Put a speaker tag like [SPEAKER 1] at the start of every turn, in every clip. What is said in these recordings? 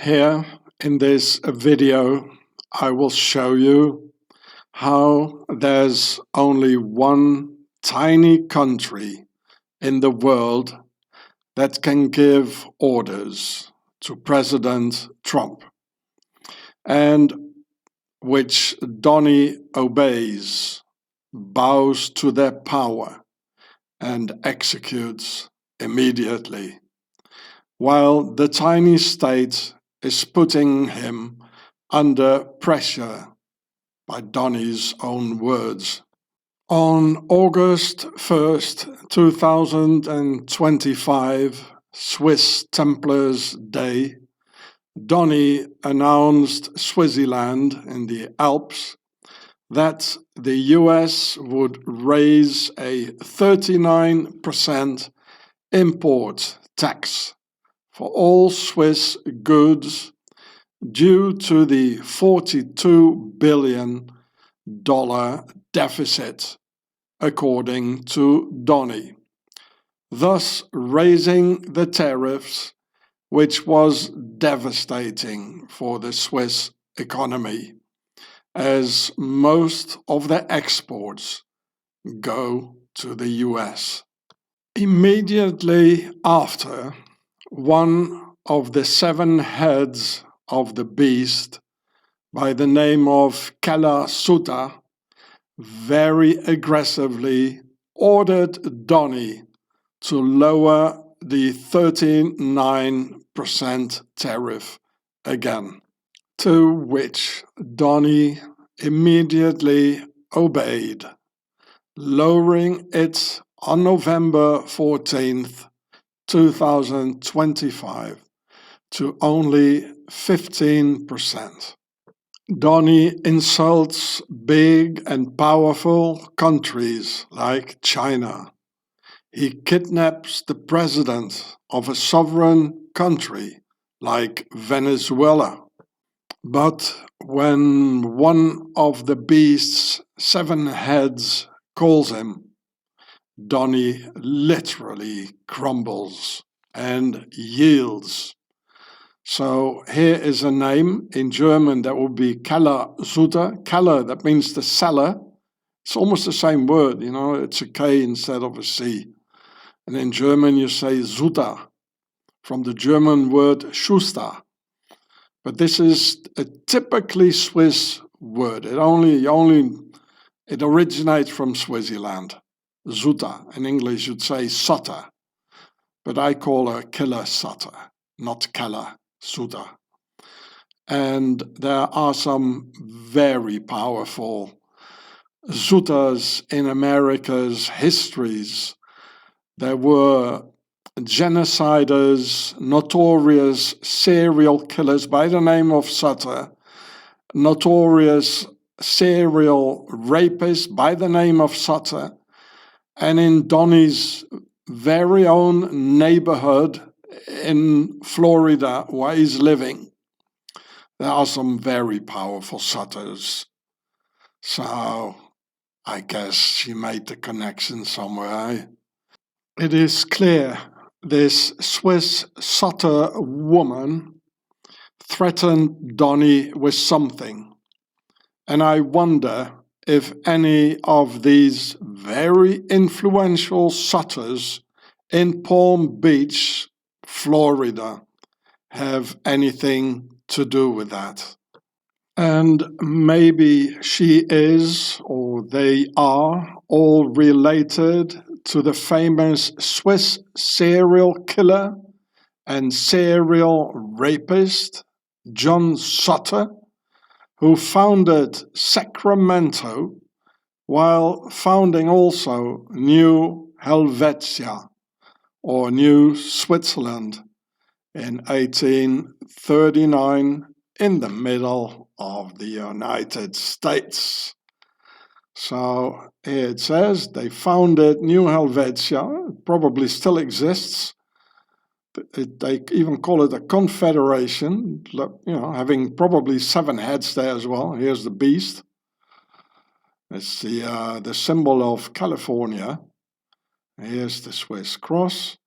[SPEAKER 1] Here in this video, I will show you how there's only one tiny country in the world that can give orders to President Trump, and which Donnie obeys, bows to their power, and executes immediately, while the tiny state is putting him under pressure, by Donnie's own words. On August 1st, 2025, Swiss Templars Day, Donnie announced Switzerland in the Alps that the US would raise a 39% import tax for all Swiss goods due to the $42 billion deficit, according to Donnie, thus raising the tariffs, which was devastating for the Swiss economy, as most of their exports go to the US. Immediately after, one of the 7 heads of the beast, by the name of keller-sutter, very aggressively ordered Donnie to lower the 39% tariff again, to which Donnie immediately obeyed, lowering it on November 14th, 2025 to only 15%. Donnie insults big and powerful countries like China. He kidnaps the president of a sovereign country like Venezuela. But when one of the beast's 7 heads calls him, Donnie literally crumbles and yields. So here is a name in German that would be keller-sutter. Keller, that means the cellar. It's almost the same word, you know, it's a K instead of a C. And in German you say Sutter, from the German word Schuster. But this is a typically Swiss word. It originates from Switzerland. Sutter. In English you'd say Sutter. But I call her keller-sutter, not keller-sutter. And there are some very powerful Sutters in America's histories. There were genociders, notorious serial killers by the name of Sutter, notorious serial rapists by the name of Sutter, and in Donnie's very own neighborhood in Florida where he's living, there are some very powerful Sutters. So I guess she made the connection somewhere. It is clear this Swiss Sutter woman threatened Donnie with something, and I wonder if any of these very influential Sutters in Palm Beach, Florida, have anything to do with that. And maybe she is, or they are, all related to the famous Swiss serial killer and serial rapist John Sutter, who founded Sacramento while founding also New Helvetia, or New Switzerland, in 1839 in the middle of the United States. So here it says they founded New Helvetia. It probably still exists. They even call it a confederation, you know, having probably 7 heads there as well. Here's the beast. It's the symbol of California. Here's the Swiss cross.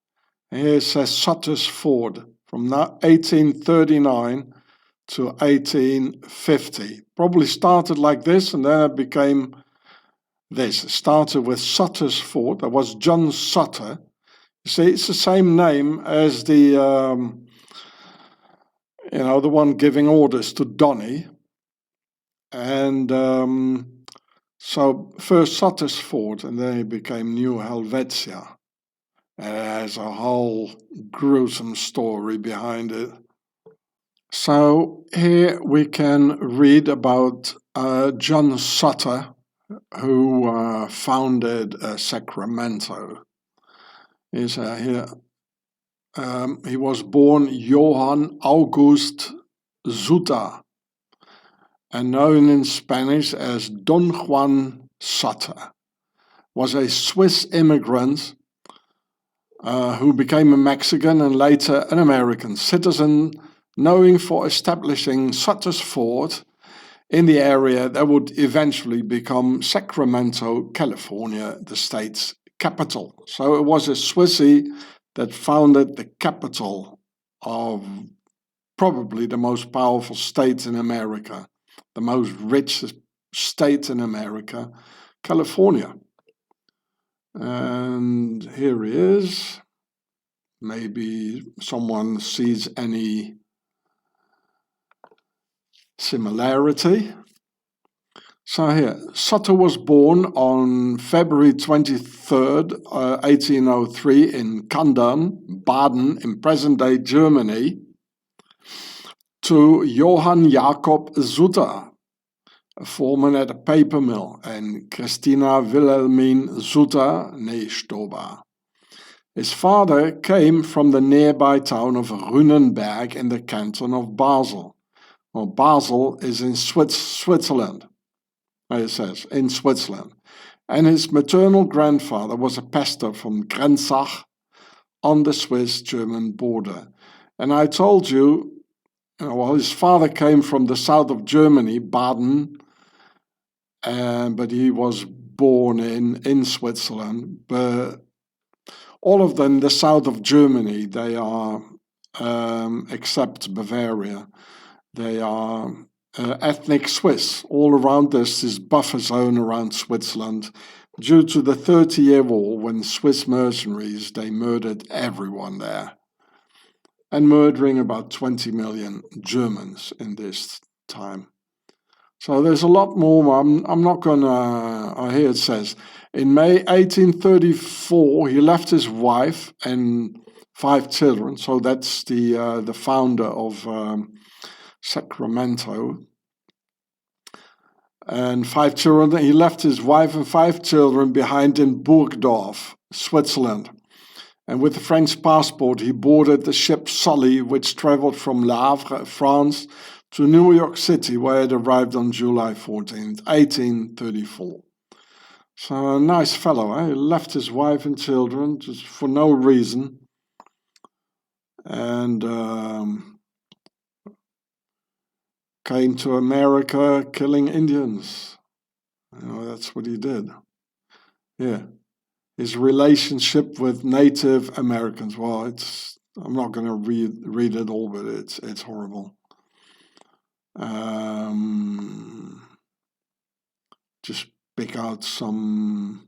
[SPEAKER 1] Here it says Sutter's Ford. from 1839 to 1850. Probably started like this, and then it became this. It started with Sutter's Fort. That was John Sutter. You see, it's the same name as the the one giving orders to Donnie. And so first Sutter's Fort, and then it became New Helvetia. It has a whole gruesome story behind it. So here we can read about John Sutter, who founded Sacramento. Is here. He was born Johann August Sutter, and known in Spanish as Don Juan Sutter. Was a Swiss immigrant who became a Mexican and later an American citizen, known for establishing Sutter's Fort in the area that would eventually become Sacramento, California, the state's capital. So it was a Swissie that founded the capital of probably the most powerful state in America, the most richest state in America, California. And here he is. Maybe someone sees any similarity. So here, Sutter was born on February 23rd, 1803 in Kandern, Baden, in present-day Germany, to Johann Jacob Sutter, a foreman at a paper mill, and Christina Wilhelmine Sutter, née Stober. His father came from the nearby town of Rünenberg in the canton of Basel. Well, Basel is in Switzerland, it says, in Switzerland. And his maternal grandfather was a pastor from Grenzach on the Swiss-German border. And I told you, well, his father came from the south of Germany, Baden, but he was born in Switzerland. But all of them, the south of Germany, they are, except Bavaria, they are ethnic Swiss. All around this buffer zone around Switzerland, due to the 30-year war, when Swiss mercenaries, they murdered everyone there. And murdering about 20 million Germans in this time. So there's a lot more. I'm not gonna. Here it says, in May 1834, he left his wife and 5 children. So that's the founder of Sacramento. And 5 children. He left his wife and 5 children behind in Burgdorf, Switzerland. And with a French passport, he boarded the ship Sully, which traveled from Le Havre, France, to New York City, where it arrived on July 14th, 1834. So a nice fellow, eh? He left his wife and children just for no reason. And came to America killing Indians. That's what he did. Yeah. His relationship with Native Americans. Well, I'm not going to read it all, but it's horrible. Just pick out some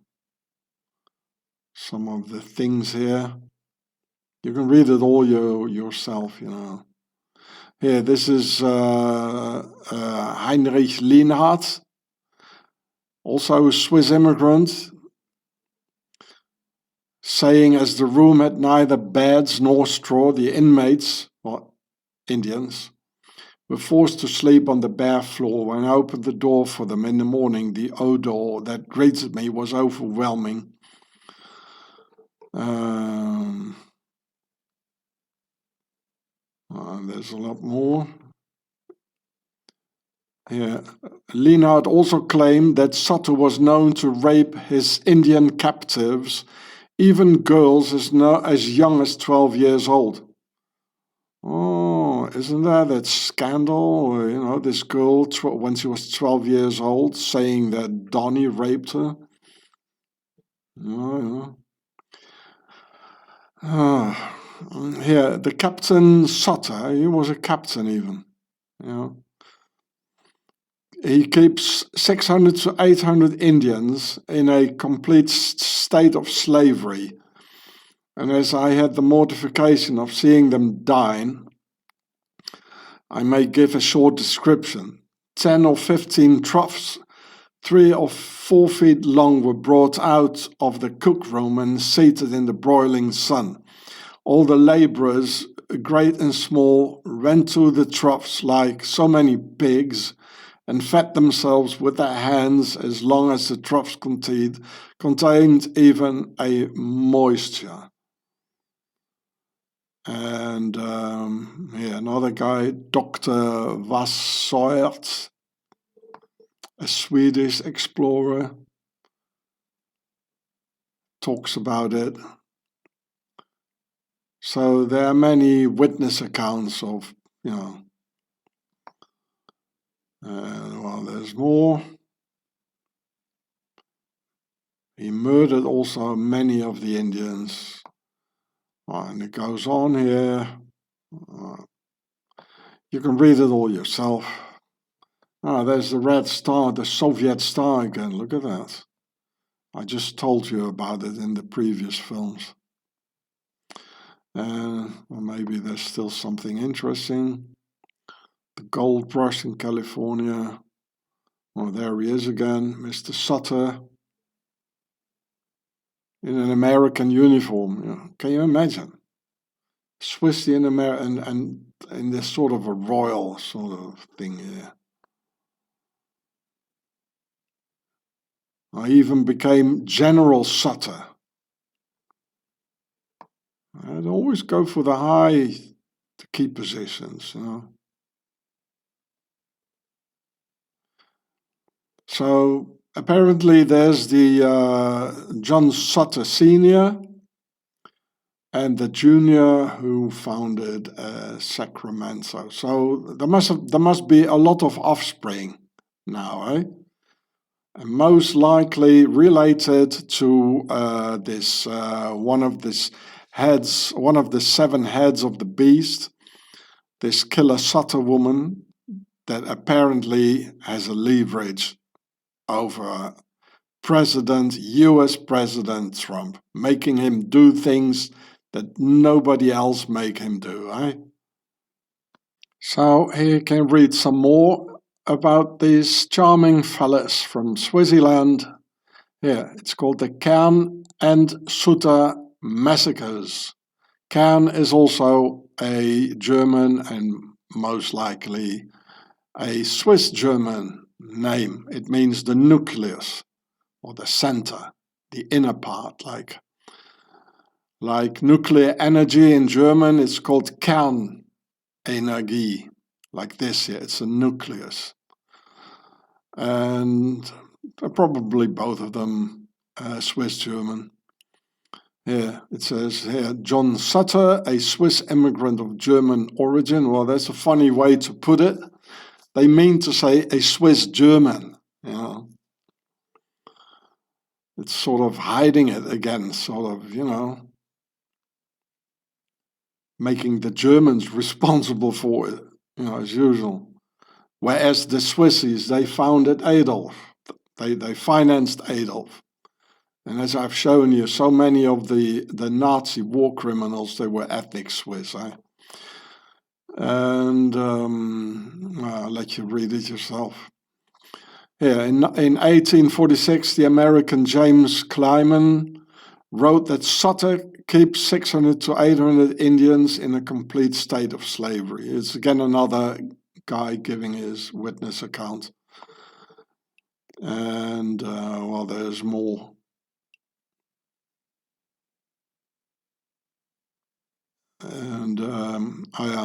[SPEAKER 1] of the things here. You can read it all yourself, Here, this is Heinrich Lienhardt, also a Swiss immigrant, saying, as the room had neither beds nor straw, the inmates, or Indians, were forced to sleep on the bare floor. When I opened the door for them in the morning, the odor that greeted me was overwhelming. There's a lot more. Yeah. Lienhardt also claimed that Sutter was known to rape his Indian captives, even girls as young as 12 years old. Oh, isn't that scandal? This girl, when she was 12 years old, saying that Donnie raped her. Here, the Captain Sutter, he was a captain even. You know. He keeps 600 to 800 Indians in a complete state of slavery. And as I had the mortification of seeing them dine, I may give a short description. 10 or 15 troughs, 3 or 4 feet long, were brought out of the cook room and seated in the broiling sun. All the labourers, great and small, ran to the troughs like so many pigs and fed themselves with their hands as long as the troughs contained even a moisture. And another guy, Dr. Vassoert, a Swedish explorer, talks about it. So there are many witness accounts of, well, there's more. He murdered also many of the Indians. And it goes on here. You can read it all yourself. There's the red star, the Soviet star again. Look at that. I just told you about it in the previous films. Well, maybe there's still something interesting. The gold rush in California. Well, there he is again, Mr. Sutter, in an American uniform. Can you imagine? Swiss in America and in this sort of a royal sort of thing here. I even became General Sutter. I'd always go for the the key positions, So apparently there's the John Sutter Sr. and the junior who founded Sacramento. So there must be a lot of offspring now, eh? And most likely related to this one of the 7 heads of the beast, this keller-sutter woman that apparently has a leverage over US President Trump, making him do things that nobody else make him do, eh? So here you can read some more about these charming fellas from Swaziland. Here, it's called the G.I.U.R.E.H and Sutter massacres. G.I.U.R.E. is also a German and most likely a Swiss German name. It means the nucleus or the center, the inner part, like nuclear energy in German. It's called Kernenergie, like this here. It's a nucleus, and probably both of them Swiss German. Here it says here, John Sutter, a Swiss immigrant of German origin. Well, that's a funny way to put it. They mean to say a Swiss German. It's sort of hiding it again, making the Germans responsible for it, as usual. Whereas the Swissies, they founded Adolf. They financed Adolf. And as I've shown you, so many of the Nazi war criminals, they were ethnic Swiss. And I'll let you read it yourself. Here, in 1846, the American James Clyman wrote that Sutter keeps 600 to 800 Indians in a complete state of slavery. It's again another guy giving his witness account. And, well, there's more. And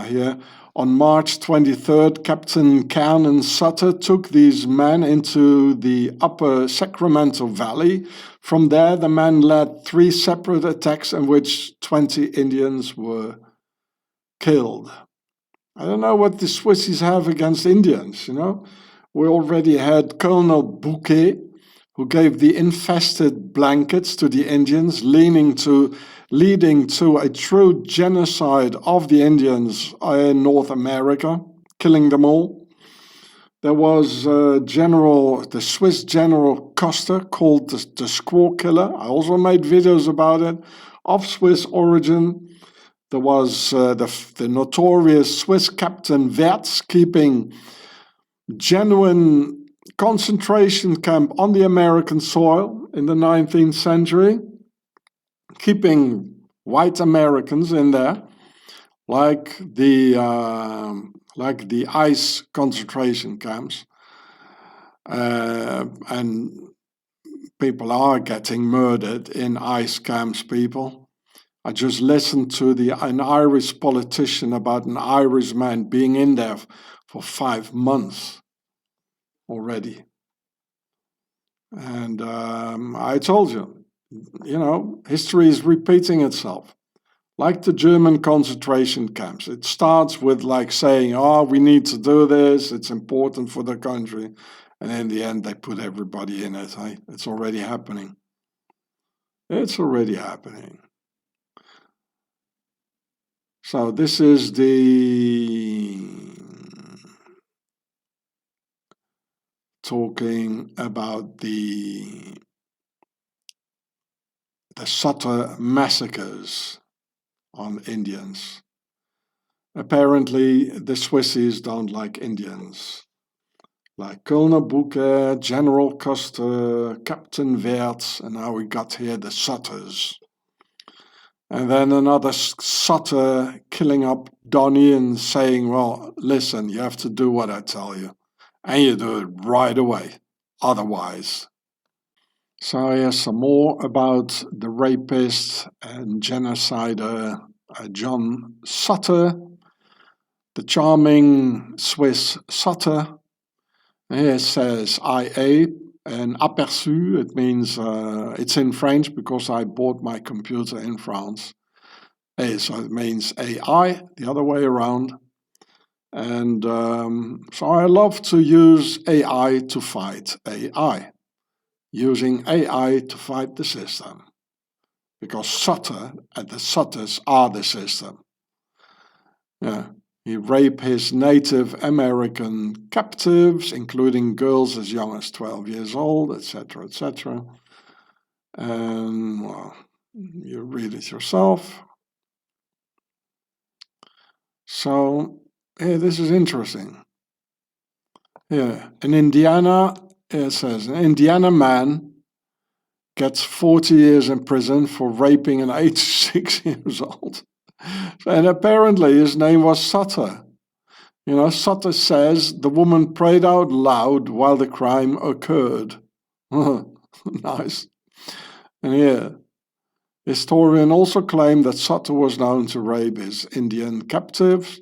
[SPEAKER 1] here, on March 23rd, Captain G.I.U.R.E. and Sutter took these men into the upper Sacramento Valley. From there, the men led 3 separate attacks in which 20 Indians were killed. I don't know what the Swissies have against Indians, We already had Colonel Bouquet, who gave the infested blankets to the Indians, leading to leading to a true genocide of the Indians in North America, killing them all. There was the Swiss General Custer, called the Squaw Killer. I also made videos about it, of Swiss origin. There was the notorious Swiss Captain Wertz, keeping genuine concentration camp on the American soil in the 19th century, keeping white Americans in there, like the ice concentration camps, and people are getting murdered in ice camps. People, I just listened to an Irish politician about an Irish man being in there for 5 months already. And I told you, history is repeating itself. Like the German concentration camps. It starts with like saying, oh, we need to do this, it's important for the country. And in the end, they put everybody in it. It's already happening. It's already happening. So this is talking about the Sutter massacres on Indians. Apparently, the Swissies don't like Indians. Like Colonel Bouquet, General Custer, Captain Wertz, and now we got here the Sutters. And then another Sutter killing up Donnie and saying, well, listen, you have to do what I tell you. And you do it right away. Otherwise. So here's some more about the rapist and genocider John Sutter, the charming Swiss Sutter. Here it says IA, and aperçu, it means, it's in French because I bought my computer in France. So it means AI, the other way around. And so I love to use AI to fight AI. Using AI to fight the system. Because Sutter and the Sutters are the system. Yeah. He raped his Native American captives, including girls as young as 12 years old, etc., etc. And, well, you read it yourself. So, yeah, this is interesting. Yeah, in Indiana, it says, an Indiana man gets 40 years in prison for raping an 86 years old. And apparently his name was Sutter. Sutter says the woman prayed out loud while the crime occurred. Nice. And here, historian also claimed that Sutter was known to rape his Indian captives.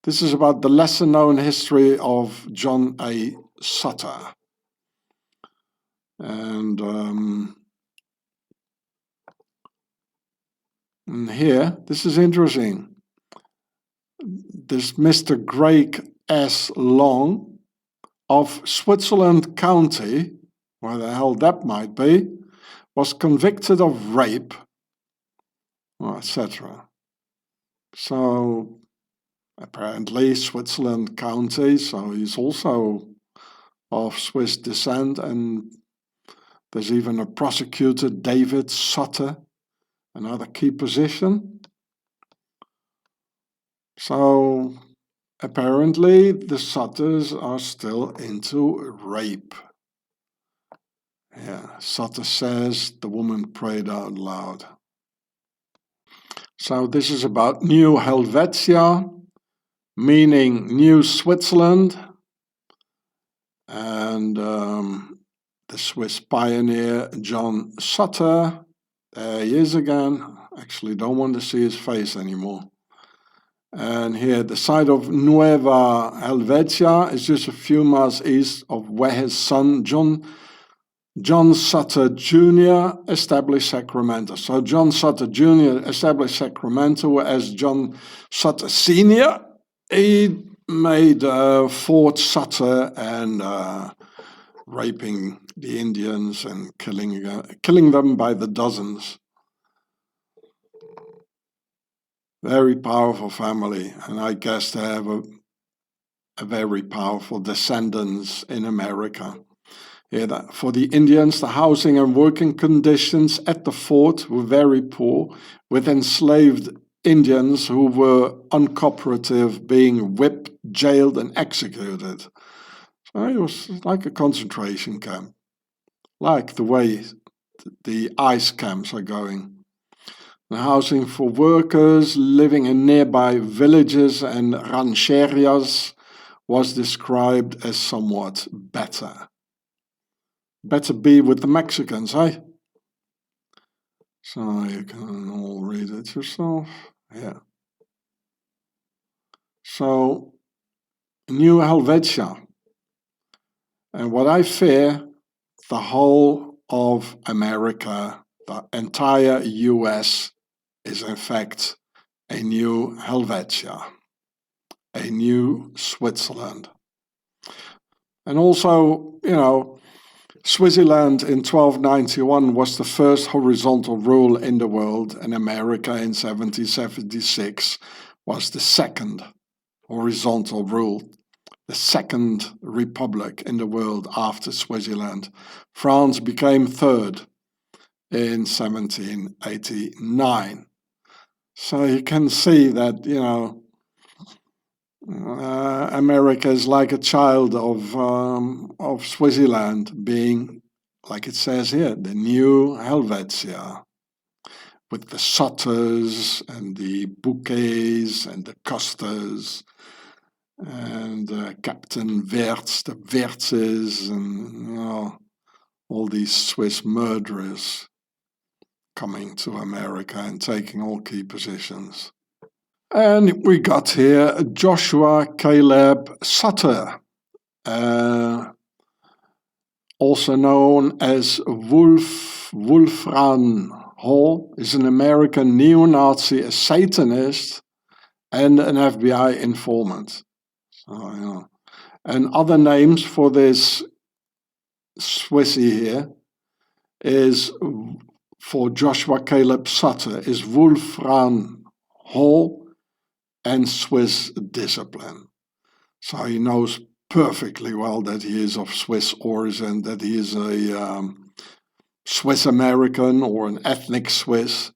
[SPEAKER 1] This is about the lesser-known history of John A. Sutter. And here, this is interesting. This Mr. Greg S. Long of Switzerland County, where the hell that might be, was convicted of rape, etc. So, apparently Switzerland County, so he's also of Swiss descent, and there's even a prosecutor, David Sutter, another key position. So, apparently the Sutters are still into rape. Yeah, Sutter says the woman prayed out loud. So this is about New Helvetia, meaning New Switzerland. And the Swiss pioneer John Sutter, there he is again. Actually don't want to see his face anymore. And here, the site of Nueva Helvetia is just a few miles east of where his son, John Sutter Jr. established Sacramento. So John Sutter Jr. established Sacramento, whereas John Sutter Sr., he made Fort Sutter and raping the Indians and killing them by the dozens. Very powerful family, and I guess they have a very powerful descendants in America. Yeah, for the Indians, the housing and working conditions at the fort were very poor, with enslaved Indians who were uncooperative being whipped, jailed, and executed. So it was like a concentration camp, like the way the ICE camps are going. The housing for workers living in nearby villages and rancherias was described as somewhat better. Better be with the Mexicans, eh? So you can all read it yourself. Yeah. So, New Helvetia. And what I fear, the whole of America, the entire US, is in fact a new Helvetia, a new Switzerland. And also, Swaziland in 1291 was the first horizontal rule in the world, and America in 1776 was the second horizontal rule, the second republic in the world after Swaziland. France became third in 1789. So you can see that, America is like a child of Swaziland, being, like it says here, the new Helvetia, with the Sutters and the Bouquets and the Costers and Captain Wertz, the Wertzes, and all these Swiss murderers coming to America and taking all key positions. And we got here Joshua Caleb Sutter, also known as Wolfram Hall, is an American neo-Nazi, a Satanist, and an FBI informant. And other names for this Swissy here is, for Joshua Caleb Sutter, is Wolfram Hall and Swiss discipline. So he knows perfectly well that he is of Swiss origin, that he is a Swiss American or an ethnic Swiss.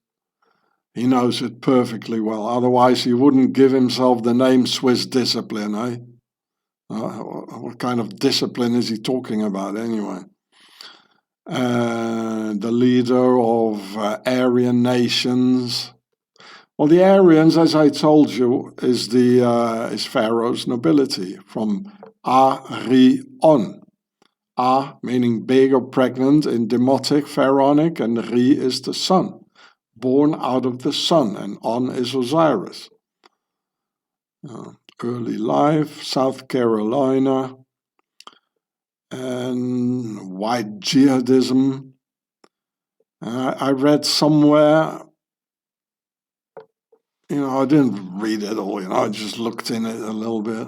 [SPEAKER 1] He knows it perfectly well. Otherwise, he wouldn't give himself the name Swiss discipline, eh? What kind of discipline is he talking about anyway? The leader of Aryan nations. Well, the Aryans, as I told you, is Pharaoh's nobility from Arion. A meaning big or pregnant in Demotic, Pharaonic, and Re is the sun, born out of the sun, and On is Osiris. Early life, South Carolina, and white jihadism. I read somewhere, I didn't read it all, I just looked in it a little bit,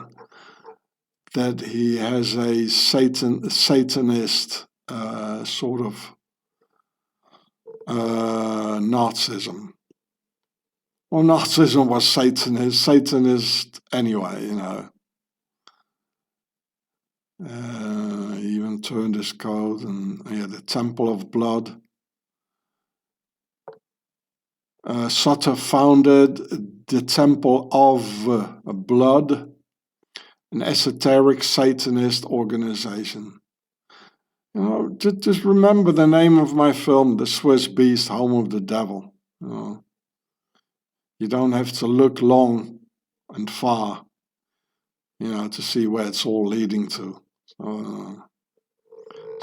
[SPEAKER 1] that he has a Satanist sort of Nazism. Well, Nazism was Satanist anyway, He even turned his code, and the Temple of Blood. Sutter founded the Temple of Blood, an esoteric Satanist organization. Just remember the name of my film, The Swiss Beast, Home of the Devil. You don't have to look long and far, to see where it's all leading to.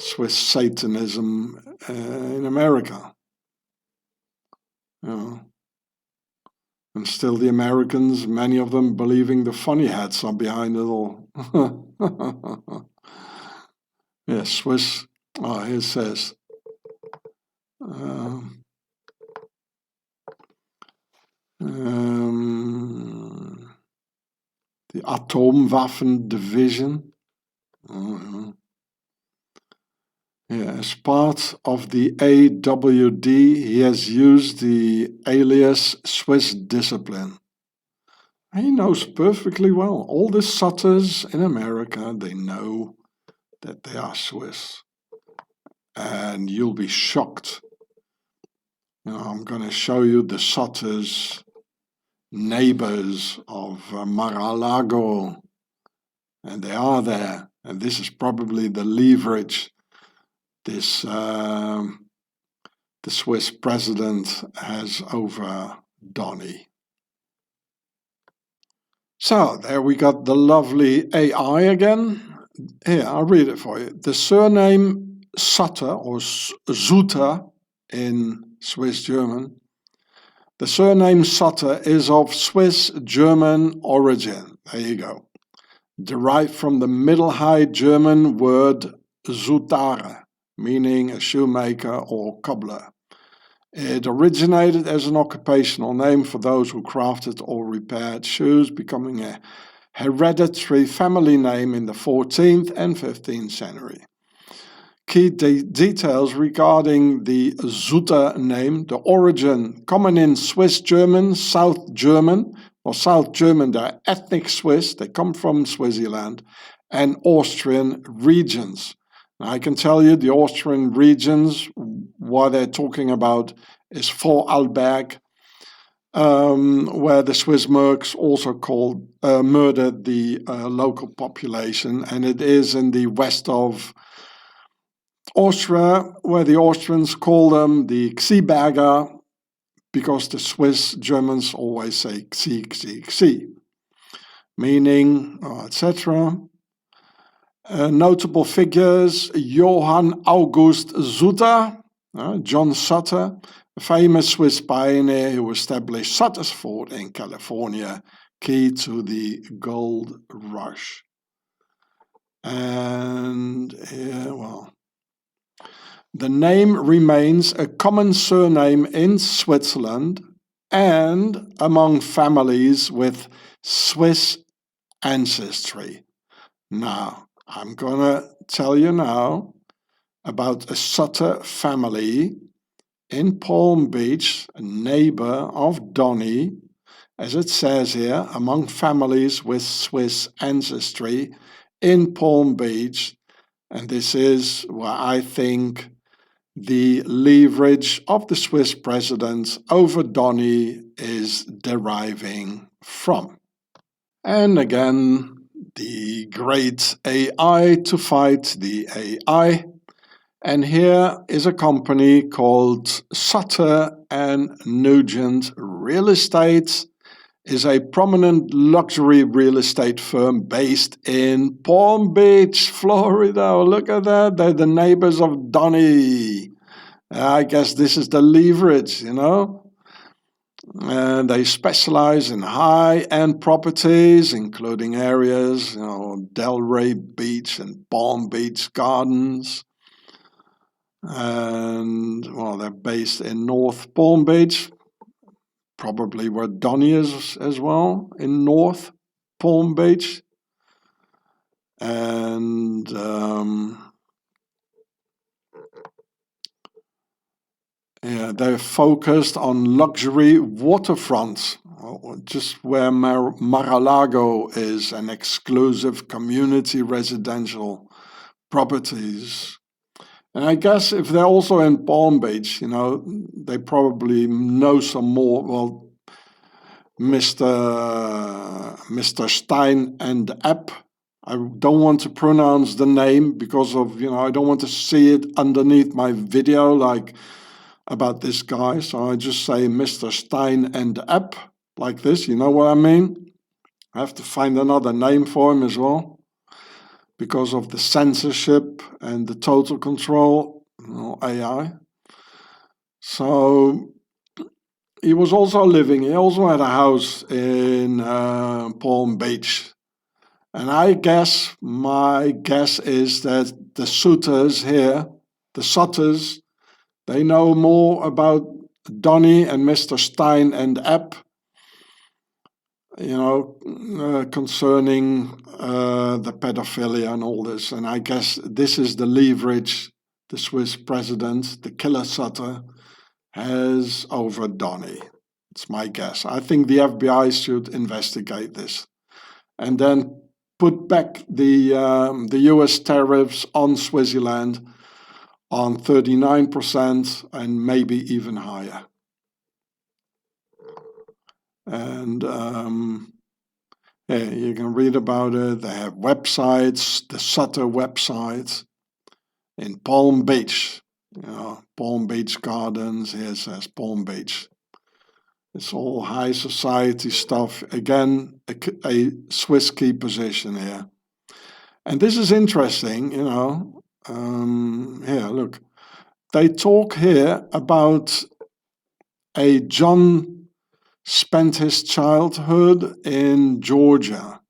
[SPEAKER 1] Swiss Satanism in America. And still the Americans, many of them believing the funny hats are behind it all. Yeah, Swiss. Oh, here it says. The Atomwaffen Division. As part of the AWD, he has used the alias Swiss Discipline. He knows perfectly well. All the Sutters in America, they know that they are Swiss. And you'll be shocked. I'm going to show you the Sutters' neighbors of Mar-a-Lago. And they are there. And this is probably the leverage this the Swiss president has over Donnie. So there we got the lovely AI again. Here, I'll read it for you. The surname Sutter or Sutter in Swiss German. The surname Sutter is of Swiss German origin. There you go. Derived from the Middle High German word Suttare, meaning a shoemaker or cobbler. It originated as an occupational name for those who crafted or repaired shoes, becoming a hereditary family name in the 14th and 15th century. Key details regarding the Sutter name: the origin, common in Swiss German, South German, they're ethnic Swiss, they come from Swaziland, and Austrian regions. Now, I can tell you the Austrian regions, what they're talking about is Vorarlberg, where the Swiss mercs also murdered the local population, and it is in the west of Austria, where the Austrians call them the Xiberger, because the Swiss Germans always say Xi, Xi, Xi, meaning, etc. Notable figures: Johann August Sutter, John Sutter, a famous Swiss pioneer who established Sutter's Fort in California, key to the gold rush. And the name remains a common surname in Switzerland and among families with Swiss ancestry. Now, I'm going to tell you now about a Sutter family in Palm Beach, a neighbor of Donnie, as it says here, among families with Swiss ancestry in Palm Beach. And this is where I think the leverage of the Swiss president over Donnie is deriving from. And again, the great AI to fight the AI. And here is a company called Sutter and Nugent Real Estate. Is a prominent luxury real estate firm based in Palm Beach, Florida. Look at that. They're the neighbors of Donnie. I guess this is the leverage, And they specialize in high-end properties, including areas, Delray Beach and Palm Beach Gardens. And, they're based in North Palm Beach, probably where Donnie is as well, in North Palm Beach. And they're focused on luxury waterfronts, just where Mar-a-Lago is, an exclusive community residential properties. And I guess if they're also in Palm Beach, they probably know some more. Well, Mr. Stein and App. I don't want to pronounce the name because of, I don't want to see it underneath my video like about this guy. So I just say Mr. Stein and App like this. You know what I mean? I have to find another name for him as well, because of the censorship and the total control, AI. So he was also he also had a house in Palm Beach. And my guess is that the Sutters here, the Sutters, they know more about Donnie and Mr. Stein and App, concerning the pedophilia and all this. And I guess this is the leverage the Swiss president, the keller-sutter, has over Donnie. It's my guess. I think the FBI should investigate this and then put back the US tariffs on Swaziland on 39% and maybe even higher. And yeah, you can read about it. They have websites, the Sutter website in Palm Beach. Palm Beach Gardens. Here it says Palm Beach. It's all high society stuff. Again, a Swiss key position here. And this is interesting, here, look. They talk here about a John spent his childhood in Georgia.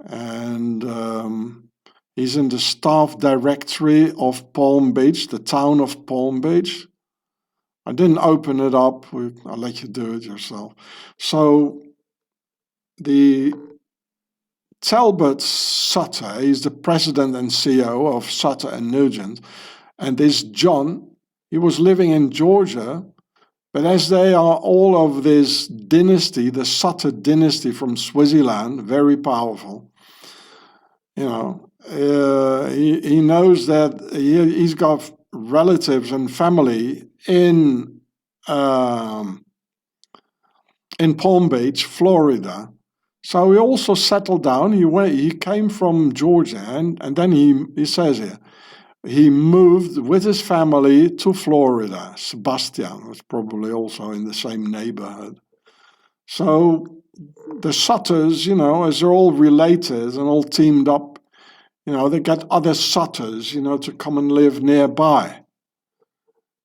[SPEAKER 1] And he's in the staff directory of Palm Beach, the town of Palm Beach. I didn't open it up. I'll let you do it yourself. So the Talbot Sutter, he's the president and CEO of Sutter and Nugent. And this John, he was living in Georgia. But as they are all of this dynasty, the Sutter Dynasty from Swaziland, very powerful, he knows that he's got relatives and family in Palm Beach, Florida. So he also settled down. He came from Georgia, and then he says here, he moved with his family to Florida. Sebastian was probably also in the same neighborhood. So the Sutters, as they're all related and all teamed up, they get other Sutters, to come and live nearby,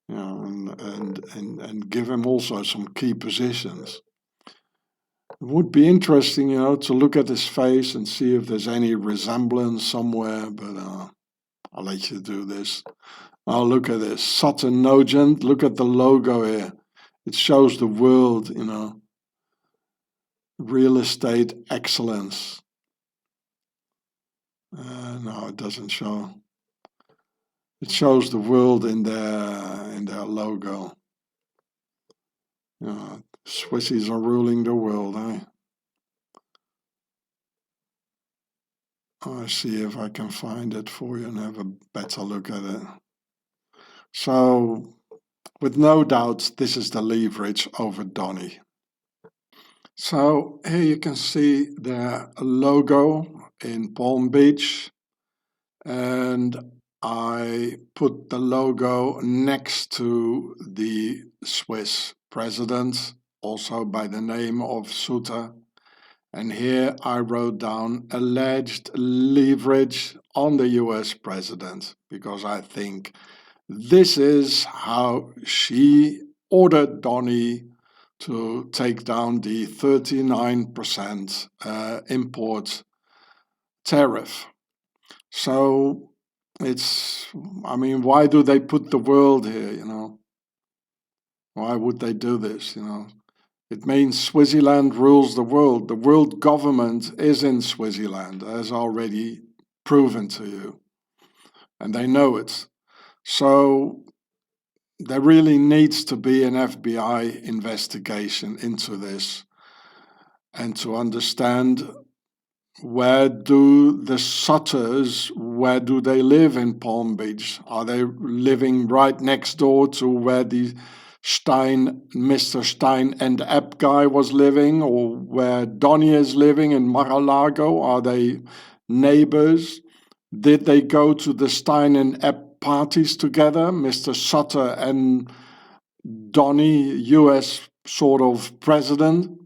[SPEAKER 1] and give him also some key positions. It would be interesting, to look at his face and see if there's any resemblance somewhere, but I'll let you do this. Oh, look at this. Sutter Nugent. Look at the logo here. It shows the world, real estate excellence. No, it doesn't show. It shows the world in their logo. Swissies are ruling the world, eh? I'll see if I can find it for you and have a better look at it. So, with no doubt, this is the leverage over Donnie. So, here you can see the logo in Palm Beach. And I put the logo next to the Swiss president, also by the name of Sutter. And here I wrote down alleged leverage on the US president, because I think this is how she ordered Donnie to take down the 39% import tariff. So why do they put the world here, Why would they do this, It means Swaziland rules the world. The world government is in Swaziland, as already proven to you. And they know it. So there really needs to be an FBI investigation into this and to understand where do the Sutters, where do they live in Palm Beach? Are they living right next door to where the Mr. Stein and Epp guy was living, or where Donnie is living in Mar-a-Lago? Are they neighbors? Did they go to the Stein and Epp parties together, Mr. Sutter and Donnie, US sort of president?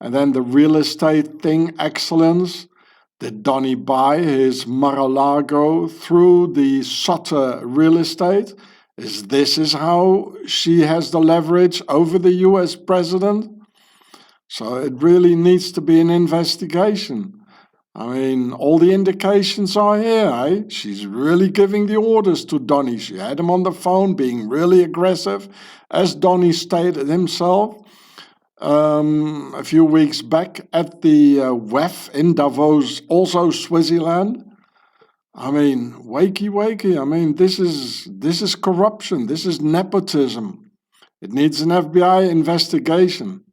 [SPEAKER 1] And then the real estate thing, excellence. Did Donnie buy his Mar-a-Lago through the Sutter real estate? This is how she has the leverage over the US president? So it really needs to be an investigation. All the indications are here, eh? She's really giving the orders to Donnie. She had him on the phone being really aggressive, as Donnie stated himself a few weeks back at the WEF in Davos, also Swaziland. Wakey. This is corruption. This is nepotism. It needs an FBI investigation.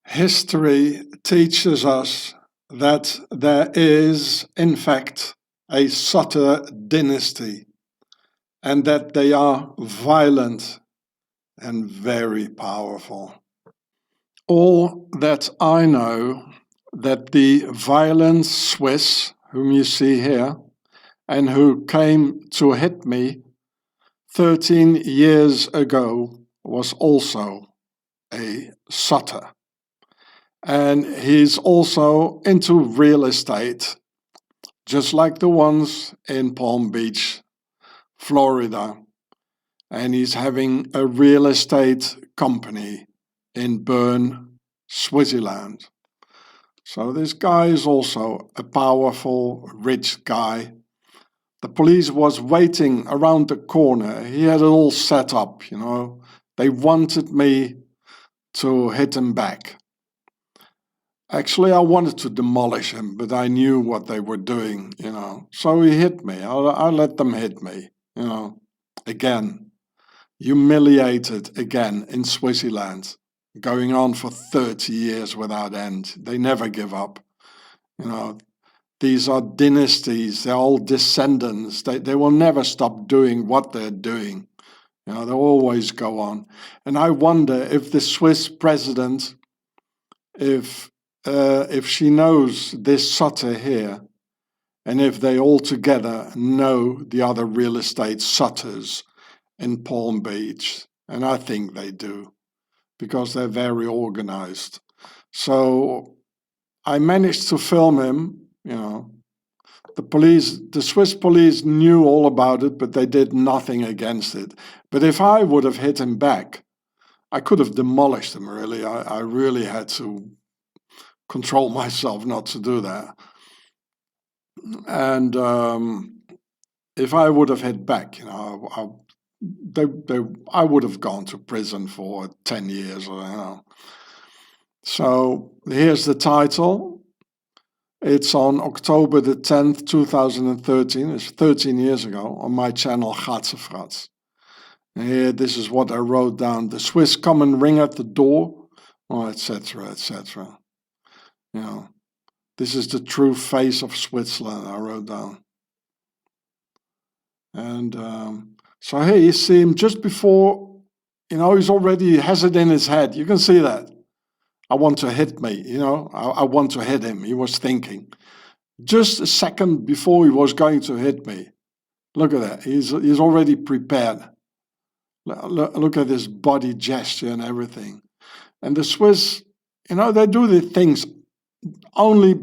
[SPEAKER 1] History teaches us that there is, in fact, a Sutter Dynasty, and that they are violent and very powerful. All that I know, that the violent Swiss, whom you see here, and who came to hit me 13 years ago, was also a Sutter. And he's also into real estate, just like the ones in Palm Beach, Florida. And he's having a real estate company in Bern, Switzerland. So this guy is also a powerful, rich guy. The police was waiting around the corner. He had it all set up, you know. They wanted me to hit him back. Actually, I wanted to demolish him, but I knew what they were doing, you know. So he hit me. I let them hit me, you know. Again, humiliated again in Switzerland, going on for 30 years without end. They never give up, you know. These are dynasties, they're all descendants. They will never stop doing what they're doing. You know, they'll always go on. And I wonder if the Swiss president, if she knows this Sutter here, and if they all together know the other real estate Sutters in Palm Beach. And I think they do, because they're very organized. So I managed to film him, you know. The Swiss police knew all about it, but they did nothing against it. But if I would have hit him back, I could have demolished him, really. I really had to control myself not to do that. And if I would have hit back, you know, I would have gone to prison for 10 years, or, you know. So here's the title. It's on October the 10th, 2013. It's 13 years ago on my channel Gatsenfrats. Here, this is what I wrote down. The Swiss come and ring at the door, etc., etc. You know, this is the true face of Switzerland, I wrote down. And so here you see him just before, you know, he has it in his head. You can see that. I want to hit me, you know, I want to hit him. He was thinking. Just a second before he was going to hit me. Look at that. He's already prepared. Look at his body gesture and everything. And the Swiss, you know, they do the things only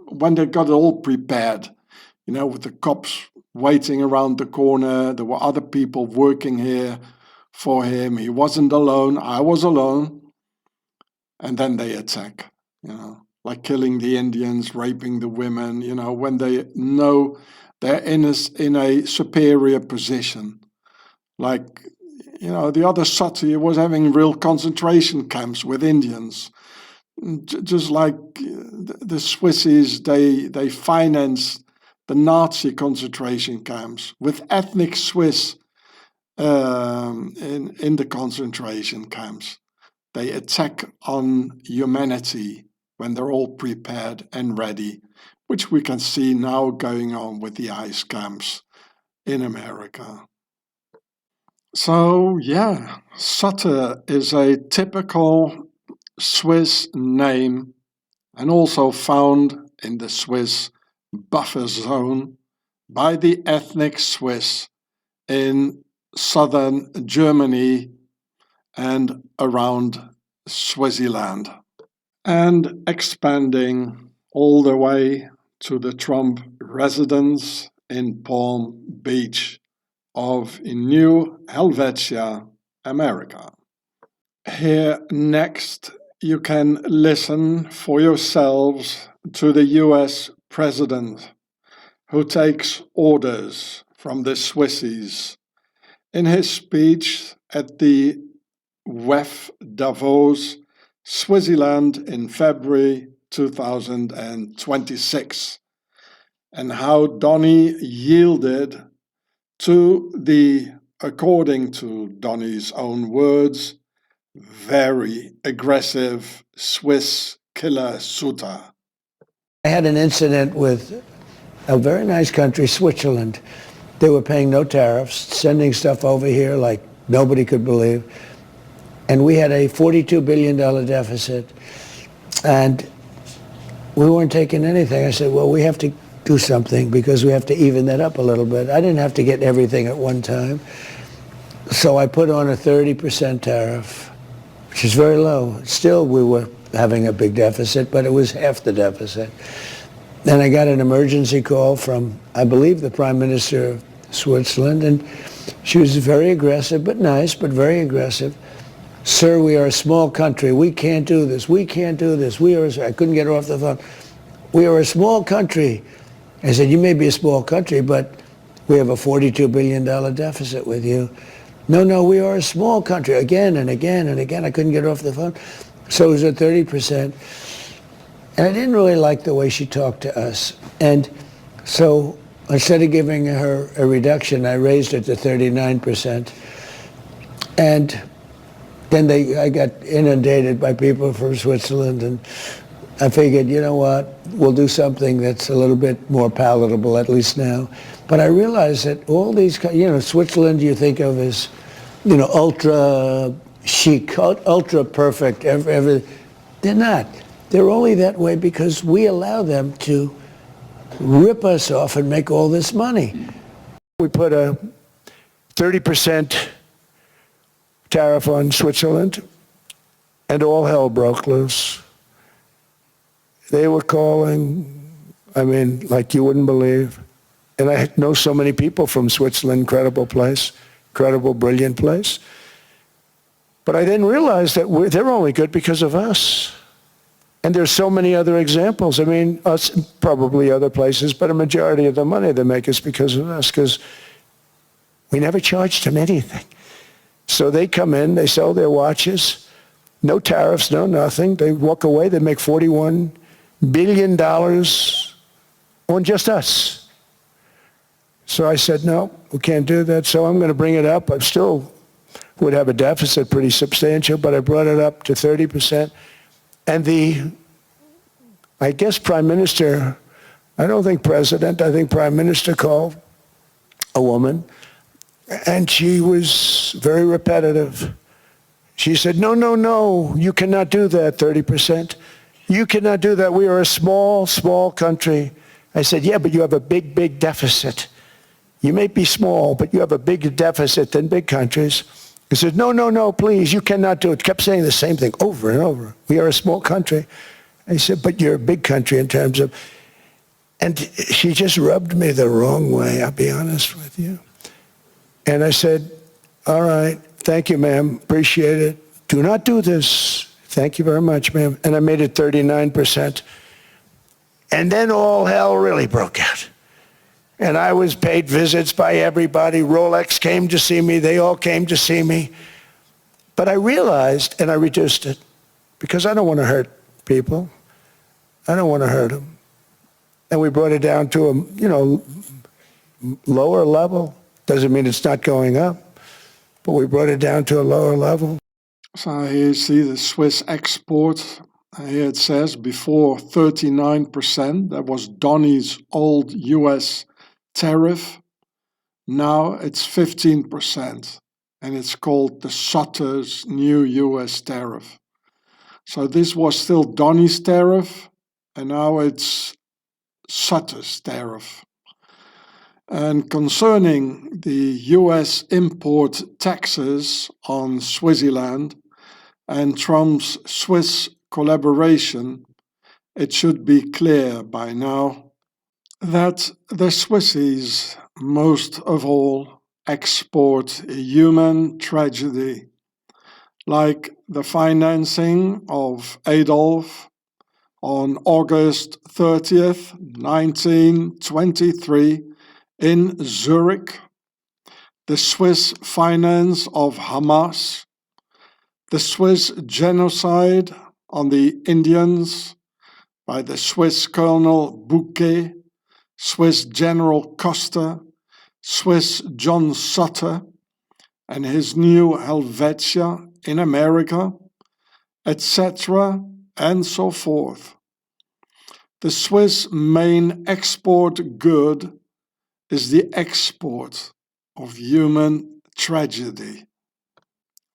[SPEAKER 1] when they got it all prepared. You know, with the cops waiting around the corner. There were other people working here for him. He wasn't alone. I was alone. And then they attack, you know, like killing the Indians, raping the women, you know, when they know they're in a superior position. Like, you know, the other Sutter was having real concentration camps with Indians. Just like the Swissies, they financed the Nazi concentration camps with ethnic Swiss in the concentration camps. They attack on humanity when they're all prepared and ready, which we can see now going on with the ICE camps in America. So, yeah, Sutter is a typical Swiss name and also found in the Swiss buffer zone by the ethnic Swiss in southern Germany and around Swaziland, and expanding all the way to the Trump residence in Palm Beach of New Helvetia, America. Here next you can listen for yourselves to the US president, who takes orders from the Swissies in his speech at the WEF Davos, Switzerland in February 2026, and how Donnie yielded to the according to Donnie's own words, very aggressive Swiss keller-sutter.
[SPEAKER 2] I had an incident with a very nice country, Switzerland. They were paying no tariffs, sending stuff over here like nobody could believe. And we had a $42 billion deficit. And we weren't taking anything. I said, well, we have to do something because we have to even that up a little bit. I didn't have to get everything at one time. So I put on a 30% tariff, which is very low. Still, we were having a big deficit, but it was half the deficit. Then I got an emergency call from, I believe, the Prime Minister of Switzerland, and she was very aggressive, but nice, but very aggressive. Sir, we are a small country. We can't do this. We can't do this. I couldn't get her off the phone. We are a small country. I said, you may be a small country, but we have a $42 billion deficit with you. No, we are a small country. Again and again and again. I couldn't get her off the phone. So it was at 30%. And I didn't really like the way she talked to us. And so instead of giving her a reduction, I raised it to 39%. And then I got inundated by people from Switzerland, and I figured, you know what, we'll do something that's a little bit more palatable, at least now. But I realized that all these, Switzerland you think of as, ultra chic, ultra perfect, they're not. They're only that way because we allow them to rip us off and make all this money. We put a 30% tariff on Switzerland, and all hell broke loose. They were calling, like you wouldn't believe. And I know so many people from Switzerland, incredible place, incredible, brilliant place. But I didn't realize that they're only good because of us. And there's so many other examples. Us, probably other places, but a majority of the money they make is because of us, because we never charged them anything. So they come in, they sell their watches, no tariffs, no nothing. They walk away, they make $41 billion on just us. So I said, no, we can't do that. So I'm going to bring it up. I still would have a deficit pretty substantial, but I brought it up to 30%. And I guess Prime Minister, I don't think President, I think Prime Minister called a woman, and she was very repetitive. She said, no, you cannot do that, 30%. You cannot do that. We are a small, small country. I said, yeah, but you have a big, big deficit. You may be small, but you have a bigger deficit than big countries. He said, no, please, you cannot do it. Kept saying the same thing over and over. We are a small country. I said, but you're a big country in terms of, and she just rubbed me the wrong way, I'll be honest with you. And I said, all right, thank you, ma'am, appreciate it. Do not do this. Thank you very much, ma'am. And I made it 39%. And then all hell really broke out. And I was paid visits by everybody. Rolex came to see me. They all came to see me. But I realized, and I reduced it, because I don't want to hurt people. I don't want to hurt them. And we brought it down to a, lower level. Doesn't mean it's not going up, but we brought it down to a lower level.
[SPEAKER 1] So here you see the Swiss export. Here it says before 39%. That was Donnie's old US tariff. Now it's 15%. And it's called the Sutter's new US tariff. So this was still Donnie's tariff. And now it's Sutter's tariff. And concerning the US import taxes on Swaziland and Trump's Swiss collaboration, it should be clear by now that the Swissies, most of all, export human tragedy, like the financing of Adolf on August 30th, 1923, in Zurich, the Swiss finance of Hamas, the Swiss genocide on the Indians by the Swiss Colonel Bouquet, Swiss General Costa, Swiss John Sutter, and his new Helvetia in America, etc., and so forth. The Swiss main export good is the export of human tragedy,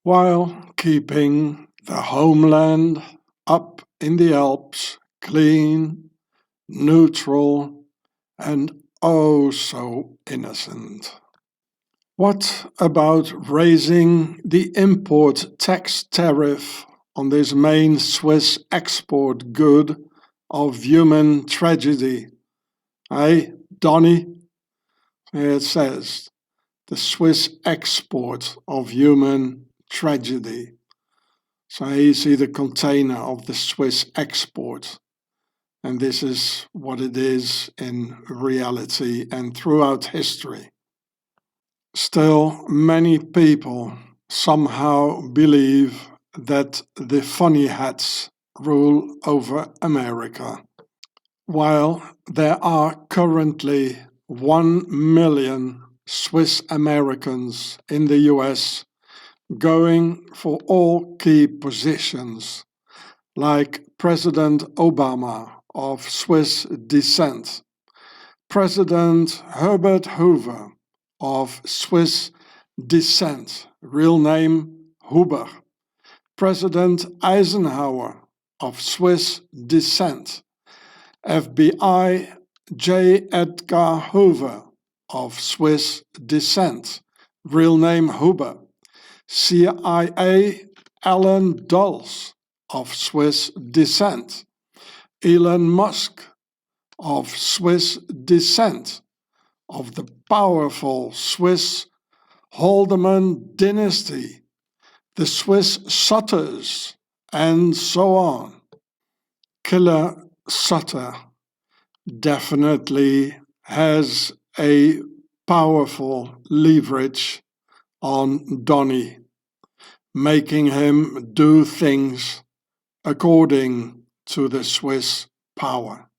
[SPEAKER 1] while keeping the homeland up in the Alps clean, neutral, and oh so innocent. What about raising the import tax tariff on this main Swiss export good of human tragedy? Donnie? It says the Swiss export of human tragedy. So you see the container of the Swiss export. And this is what it is in reality and throughout history. Still, many people somehow believe that the funny hats rule over America. While there are currently 1 million Swiss Americans in the US going for all key positions, like President Obama of Swiss descent, President Herbert Hoover of Swiss descent, real name Huber, President Eisenhower of Swiss descent, FBI J. Edgar Hoover of Swiss descent, real name Huber, CIA Alan Dulles of Swiss descent, Elon Musk of Swiss descent, of the powerful Swiss Haldeman dynasty, the Swiss Sutters, and so on. Keller-Sutter definitely has a powerful leverage on Donnie, making him do things according to the Swiss power.